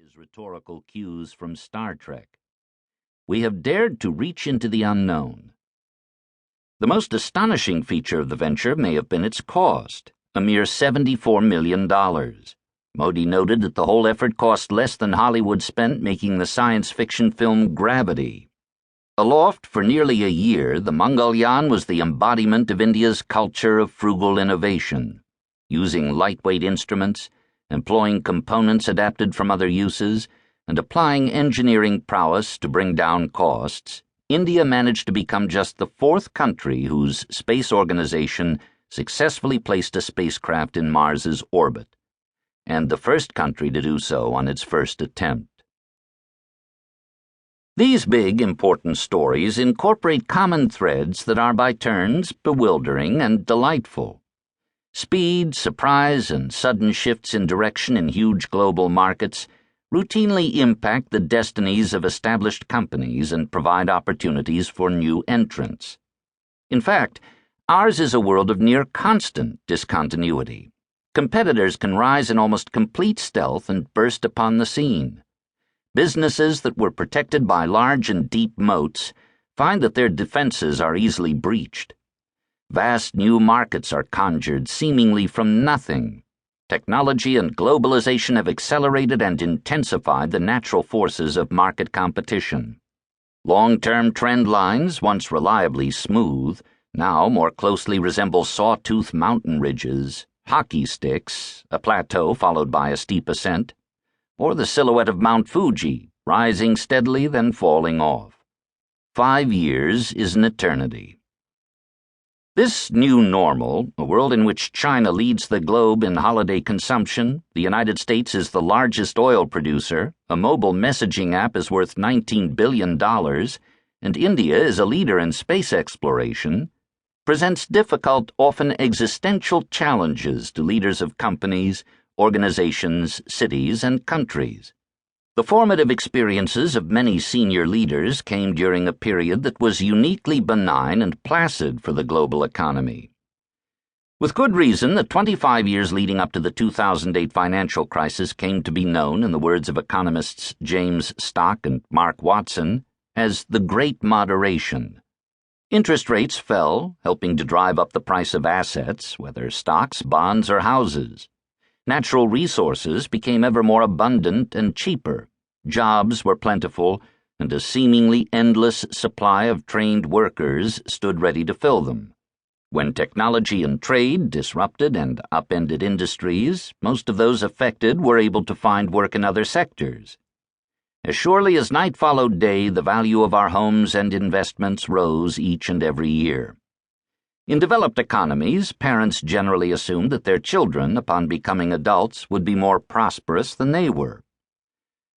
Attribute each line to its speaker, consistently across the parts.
Speaker 1: his rhetorical cues from Star Trek. We have dared to reach into the unknown. The most astonishing feature of the venture may have been its cost, a mere $74 million. Modi noted that the whole effort cost less than Hollywood spent making the science fiction film Gravity. Aloft for nearly a year, the Mangalyaan was the embodiment of India's culture of frugal innovation. Using lightweight instruments, employing components adapted from other uses, and applying engineering prowess to bring down costs, India managed to become just the fourth country whose space organization successfully placed a spacecraft in Mars's orbit, and the first country to do so on its first attempt. These big, important stories incorporate common threads that are by turns bewildering and delightful. Speed, surprise, and sudden shifts in direction in huge global markets routinely impact the destinies of established companies and provide opportunities for new entrants. In fact, ours is a world of near constant discontinuity. Competitors can rise in almost complete stealth and burst upon the scene. Businesses that were protected by large and deep moats find that their defenses are easily breached. Vast new markets are conjured seemingly from nothing. Technology and globalization have accelerated and intensified the natural forces of market competition. Long-term trend lines, once reliably smooth, now more closely resemble sawtooth mountain ridges, hockey sticks, a plateau followed by a steep ascent, or the silhouette of Mount Fuji, rising steadily then falling off. 5 years is an eternity. This new normal, a world in which China leads the globe in holiday consumption, the United States is the largest oil producer, a mobile messaging app is worth $19 billion, and India is a leader in space exploration, presents difficult, often existential challenges to leaders of companies, organizations, cities, and countries. The formative experiences of many senior leaders came during a period that was uniquely benign and placid for the global economy. With good reason, the 25 years leading up to the 2008 financial crisis came to be known, in the words of economists James Stock and Mark Watson, as the Great Moderation. Interest rates fell, helping to drive up the price of assets, whether stocks, bonds, or houses. Natural resources became ever more abundant and cheaper. Jobs were plentiful, and a seemingly endless supply of trained workers stood ready to fill them. When technology and trade disrupted and upended industries, most of those affected were able to find work in other sectors. As surely as night followed day, the value of our homes and investments rose each and every year. In developed economies, parents generally assumed that their children, upon becoming adults, would be more prosperous than they were.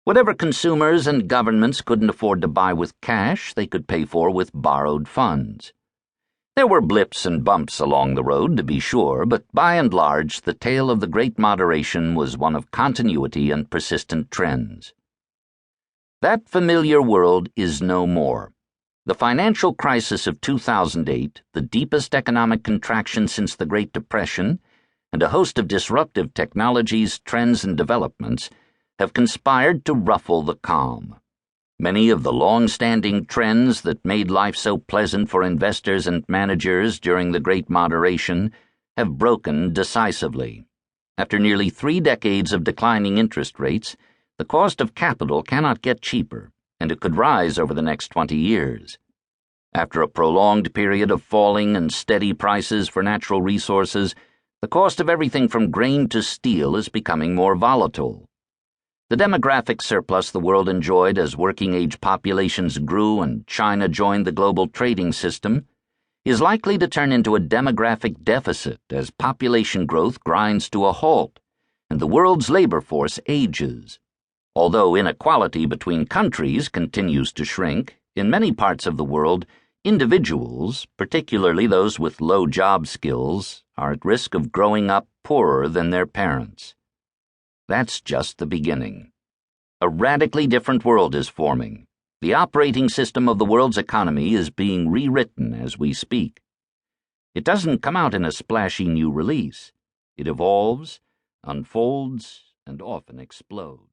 Speaker 1: Whatever consumers and governments couldn't afford to buy with cash, they could pay for with borrowed funds. There were blips and bumps along the road, to be sure, but by and large, the tale of the Great Moderation was one of continuity and persistent trends. That familiar world is no more. The financial crisis of 2008, the deepest economic contraction since the Great Depression, and a host of disruptive technologies, trends, and developments have conspired to ruffle the calm. Many of the long-standing trends that made life so pleasant for investors and managers during the Great Moderation have broken decisively. After nearly 3 decades of declining interest rates, the cost of capital cannot get cheaper, and it could rise over the next 20 years. After a prolonged period of falling and steady prices for natural resources, the cost of everything from grain to steel is becoming more volatile. The demographic surplus the world enjoyed as working-age populations grew and China joined the global trading system is likely to turn into a demographic deficit as population growth grinds to a halt and the world's labor force ages. Although inequality between countries continues to shrink, in many parts of the world, individuals, particularly those with low job skills, are at risk of growing up poorer than their parents. That's just the beginning. A radically different world is forming. The operating system of the world's economy is being rewritten as we speak. It doesn't come out in a splashy new release. It evolves, unfolds, and often explodes.